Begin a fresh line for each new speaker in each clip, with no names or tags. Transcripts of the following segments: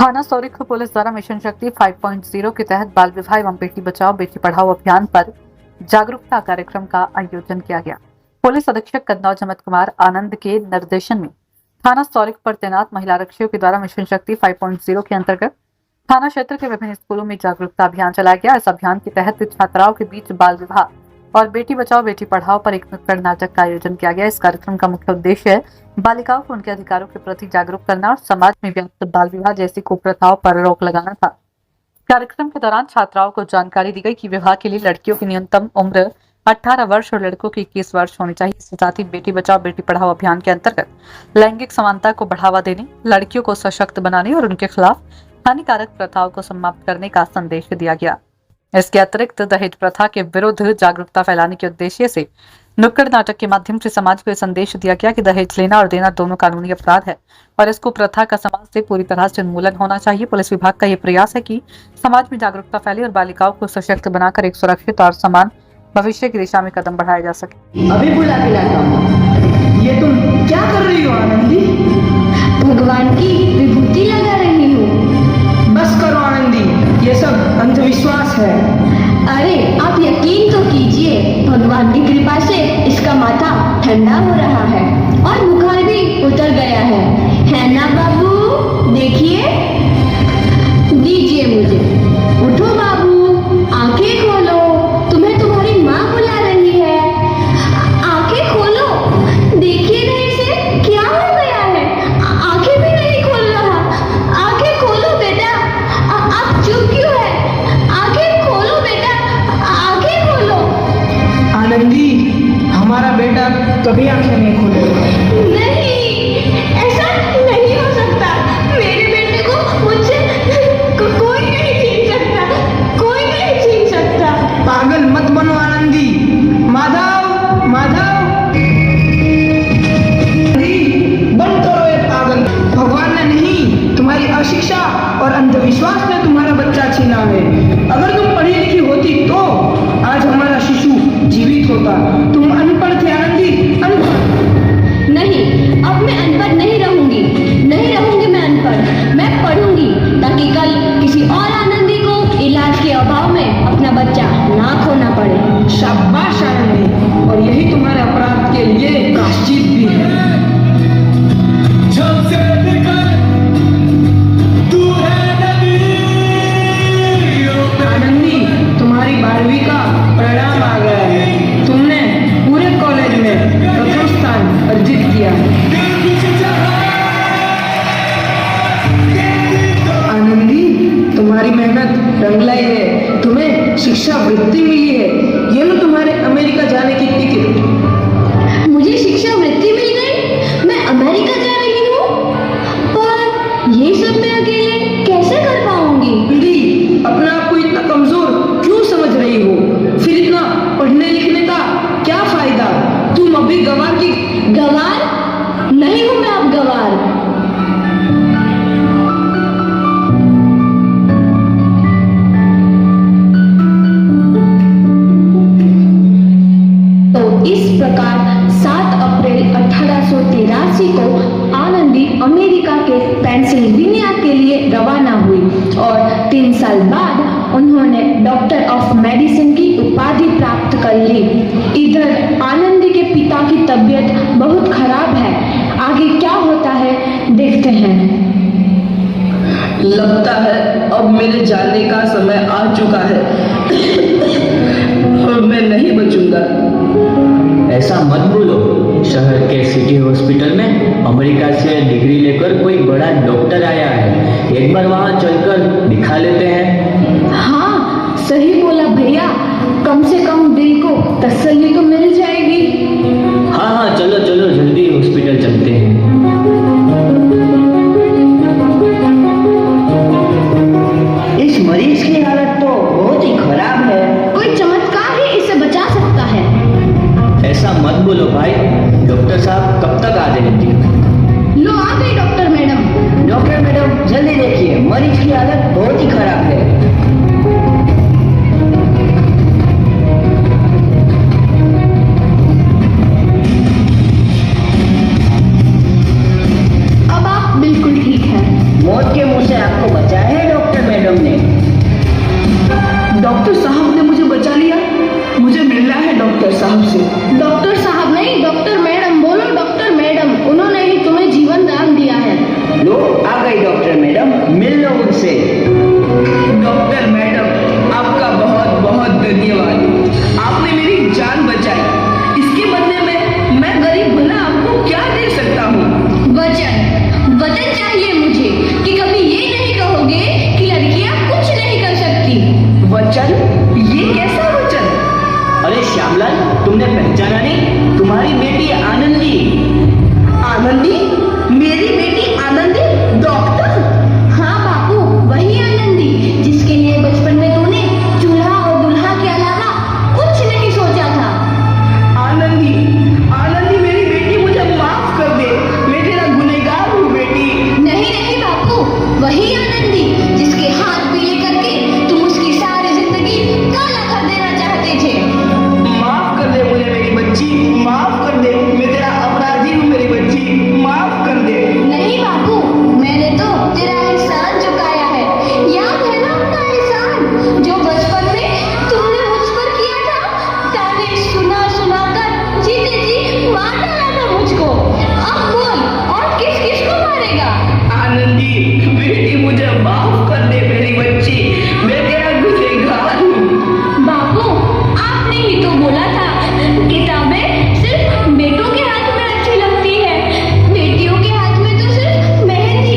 थाना सौरिख पुलिस द्वारा मिशन शक्ति 5.0 के तहत बाल विवाह एवं बेटी बचाओ बेटी पढ़ाओ अभियान पर जागरूकता कार्यक्रम का आयोजन किया गया। पुलिस अधीक्षक कन्नौज अमित कुमार आनंद के निर्देशन में थाना सौरिख पर तैनात महिला आरक्षियों के द्वारा मिशन शक्ति 5.0 के अंतर्गत थाना क्षेत्र के विभिन्न स्कूलों में जागरूकता अभियान चलाया गया। इस अभियान के तहत छात्राओं के बीच बाल विवाह और बेटी बचाओ बेटी पढ़ाओ पर एक नुक्कड़ नाटक का आयोजन किया गया। इस कार्यक्रम का मुख्य उद्देश्य बालिकाओं को उनके अधिकारों के प्रति जागरूक करना और समाज में व्याप्त बाल विवाह जैसी कुप्रथाओं पर रोक लगाना था। कार्यक्रम के दौरान छात्राओं को जानकारी दी गई कि विवाह के लिए लड़कियों की न्यूनतम उम्र 18 वर्ष और लड़कों की 21 वर्ष होनी चाहिए। इसके साथ ही बेटी बचाओ बेटी पढ़ाओ अभियान के अंतर्गत लैंगिक समानता को बढ़ावा देने, लड़कियों को सशक्त बनाने और उनके खिलाफ हानिकारक प्रथाओं को समाप्त करने का संदेश दिया गया। इसके अतिरिक्त दहेज प्रथा के विरुद्ध जागरूकता फैलाने के उद्देश्य से नुक्कड़ नाटक के माध्यम से समाज को संदेश दिया गया कि दहेज लेना और देना दोनों कानूनी अपराध है और इसको प्रथा का समाज से पूरी तरह से उन्मूलन होना चाहिए। पुलिस विभाग का ये प्रयास है कि समाज में जागरूकता फैले और बालिकाओं को सशक्त बनाकर एक सुरक्षित और समान भविष्य की दिशा में कदम बढ़ाया जा सके।
अभी बुला के लाता हूं। ये तुम क्या कर रही हो आनंदी?
भगवान की विभूति लगा रही हूँ।
बस करो आनंदी, ये सब अंधविश्वास है।
अरे आप यकीन तो कीजिए, भगवान की कृपा से इसका माथा ठंडा हो रहा है और बुखार भी उतर गया है ना बाबू? देखिए, दीजिए मुझे। उठो बाबू, आंखें खोलो, तुम्हें तुम्हारी माँ बुला रही है। आंखें खोलो, देखिए ना इसे क्या हो गया है, आंखें भी नहीं खोल रहा। आंखें खोलो बेटा, आप चुप क्यों है? आंखें खोलो बेटा, आंखें खोलो।
आनंदी, हमारा बेटा कभी आंखें नहीं खोलेगा।
नहीं, ऐसा नहीं हो सकता। मेरे बेटे को मुझसे कोई नहीं छीन सकता, कोई नहीं छीन सकता।
पागल मत बनो आनंदी। माधव, माधव, बंद करो ये पागल। भगवान ने नहीं, तुम्हारी अशिक्षा और अंधविश्वास ने तुम्हारा बच्चा छीना है। अगर तुम पढ़ी लिखी होती तो आज हमारा शिशु जीवित होता। तुम अनपढ़ थे आनंदी, अनपढ़।
नहीं, अब मैं अनपढ़ नहीं रहूंगी, नहीं रहूंगी मैं अनपढ़। मैं पढ़ूंगी ताकि कल किसी और आनंदी को इलाज के अभाव में अपना बच्चा ना खोना पड़े।
शाबाश आनंदी, और यही तुम्हारे अपराध के लिए प्रायश्चित भी है। आनंदी, तुम्हारी 12वीं का परिणाम आ गया है। तुमने पूरे कॉलेज में प्रथम स्थान अर्जित किया है। आनंदी, तुम्हारी मेहनत रंग लाई है। तुम्हें शिक्षा वृत्ति मिली है। ये लो तुम्हारे अमेरिका जाने की टिकट।
मुझे शिक्षा वृत्ति मिल गई, मैं अमेरिका जा रही हूँ। पर ये सब मैं अकेले कैसे कर पाऊंगी?
दीदी, अपने आप को इतना कमजोर क्यों समझ रही हो? फिर इतना पढ़ने लिखने का क्या फायदा? तुम अभी गवार की।
गवार नहीं हूँ मैं अब गवार। तो इस प्रकार 7 अप्रैल 1883 को आनंदी अमेरिका के पेंसिल्वेनिया के लिए रवाना हुई और 3 साल बाद उन्होंने डॉक्टर ऑफ मेडिसिन की उपाधि प्राप्त कर ली। इधर आनंदी के पिता की तबीयत बहुत खराब है। आगे क्या होता है देखते हैं।
लगता है अब मेरे जाने का समय आ चुका है और मैं नहीं बचूंगा।
ऐसा मत बोलो। शहर के सिटी हॉस्पिटल में अमेरिका से डिग्री लेकर कोई बड़ा डॉक्टर आया है। एक बार वहां चलकर दिखा लेते हैं।
हाँ, सही बोला भैया, कम से कम दिल को तसल्ली तो मिल जाएगी।
हाँ, चलो चलो जल्दी हॉस्पिटल चलते हैं।
इस मरीज की हालत तो बहुत ही खराब है।
कोई चमत्कार ही इसे बचा सकता है।
ऐसा मत बोलो भाई, डॉक्टर साहब कब तक आ जाएंगे?
लो आ गई डॉक्टर मैडम।
डॉक्टर मैडम, जल्दी देखिए, मरीज की हालत बहुत ही खराब है।
अब आप बिल्कुल ठीक हैं।
मौत के मुंह से आपको साहब से।
डॉक्टर साहब नहीं, डॉक्टर मैडम बोलो, डॉक्टर मैडम। उन्होंने ही तुम्हें जीवन दान दिया है।
लो आ गई डॉक्टर मैडम, मिल लो उनसे। डॉक्टर मैडम आपका बहुत बहुत धन्यवाद, आपने मेरी जान बचाई। इसके बदले में मैं गरीब भला आपको क्या दे सकता हूँ?
वचन, वचन चाहिए मुझे कि कभी ये नहीं कहोगे कि लड़कियां कुछ नहीं कर सकती।
वचन? ये कैसा वचन?
अरे श्यामलाल, तुमने पहचाना नहीं? तुम्हारी बेटी आनंदी।
आनंदी? मेरी बेटी आनंदी डॉक्टर?
हाँ बापू, वही आनंदी जिसके लिए बचपन में तूने चूल्हा और दूल्हा के अलावा कुछ नहीं सोचा था।
आनंदी, आनंदी मेरी बेटी, मुझे माफ कर दे, मैं तेरा गुनहगार हूँ बेटी।
नहीं नहीं बापू, वही आनंदी जिसके हाथ पीले करके तुम उसकी सारी जिंदगी काला कर देना चाहते थे।
माफ कर दे मुझे मेरी बच्ची, माफ कर दे, मैं तेरा अपराधी हूँ मेरी बच्ची, माफ कर दे।
नहीं बापू, मैंने तो तेरा एहसान चुकाया है। याद है ना अपना एहसान जो बचपन में तुमने मुझ पर किया था? ताने सुना सुना कर जीते जी मार डाला था मुझको। अब बोल, और किस किस को मारेगा?
आनंदी बेटी, मुझे माफ कर दे मेरी बच्ची, मैं तेरा गुनहगार हूँ।
बापू, आपने ही तो बोला था किताबें सिर्फ बेटों के हाथ में अच्छी लगती है, बेटियों के हाथ में तो सिर्फ मेहंदी।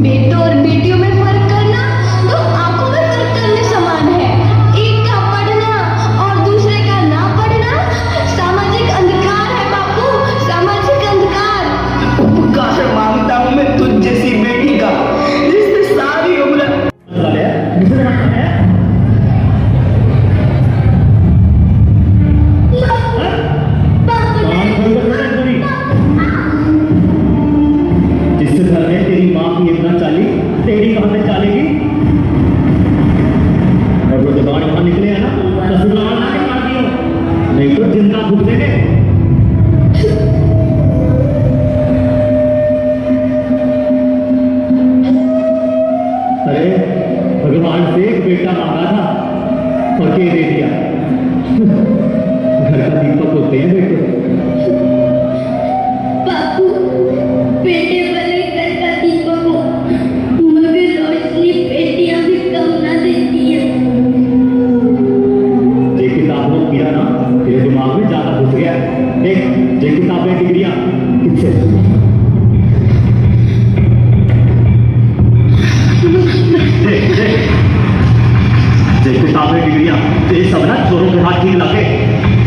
बेटों और बेटियों में फर्क करना तो आंखों में फर्क करने समान है। एक का पढ़ना और दूसरे का ना पढ़ना सामाजिक अंधकार है बापू, सामाजिक अंधकार।
उपकार मांगता हूँ मैं तुझ जैसी बेटी का, जिसने सारी उम्र
जिससे घर में तेरी माँ की इतना चाली, तेरी कहाँ से चालेगी? और वो जुबान वहां निकले है ना, तो जुबान ना निकाल दियो, नहीं तो जिंदा फूक देंगे। अरे भगवान से एक बेटा मांगा था और के दे दिया। घर का दीपक होते हैं बेटे।
बापू, बेटे भले घर का दीपक हो, मगर रोशनी बेटियां भी कम ना देती है।
ये किताबों किया ना तेरे दिमाग में ज्यादा घुस गया है। देख, ये किताबें डिग्रियां किससे? देख देख, ये किताबें डिग्रियां, ये सब ना छोरों के हाथ ठीक लगे,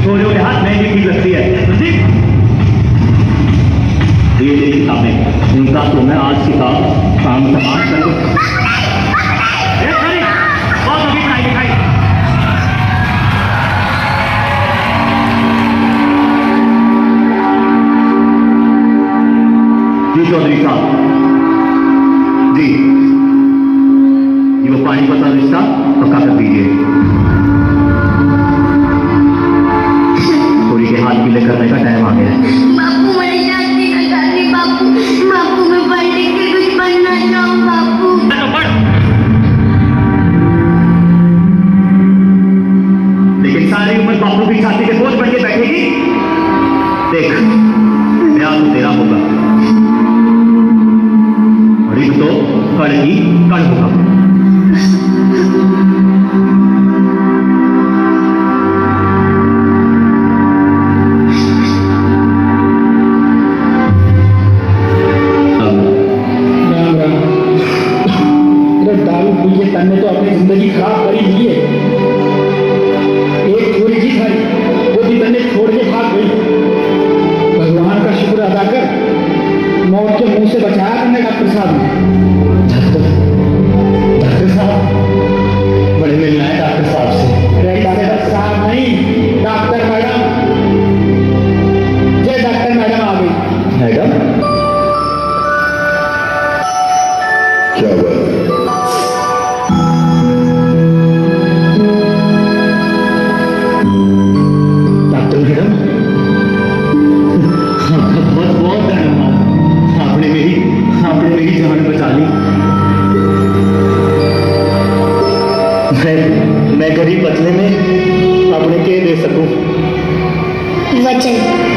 छोरों के हाथ नहीं भी ठीक लगती है, समझी? ये तेरी किताबें, इनका तो मैं आज किताब काम समाज कर दूं। बहुत अभी पढ़ाई लिखाई। जी चौधरी साहब जी, ये वो पानीपत का रिश्ता पक्का कर दीजिए। थोड़ी के हाथ पीले करने का टाइम आ गया है।
बापू, मैं जानती ना जानती बापू, बापू मैं पढ़ लिख के कुछ बनना चाहूँ बापू।
लेकिन सारी उम्र बापू की छाती के बोझ बन के बैठेगी? देख, ब्याह तो तेरा होगा, गरीब तो कड़ ही कड़ होगा।
दारू पी के तन्ने तो अपनी जिंदगी खराब कर ही ली है। एक चोरी की खाई, वो भी तन्ने छोड़ के भाग गई। भगवान का शुक्र अदा कर, मौत के मुंह से बचाया तुमने डॉक्टर साहब ने।
डॉक्टर साहब बड़े मिलना है डॉक्टर साहब से।
अरे डॉक्टर साहब नहीं, डॉक्टर मैडम। जय डॉक्टर मैडम आ गई।
मैडम
क्या हुआ?
डॉक्टर मैडम, आपका बहुत बहुत धन्यवाद। आपने मेरी जान बचा ली। मैं गरीब बदले में अपने के दे सकूं।
वचन।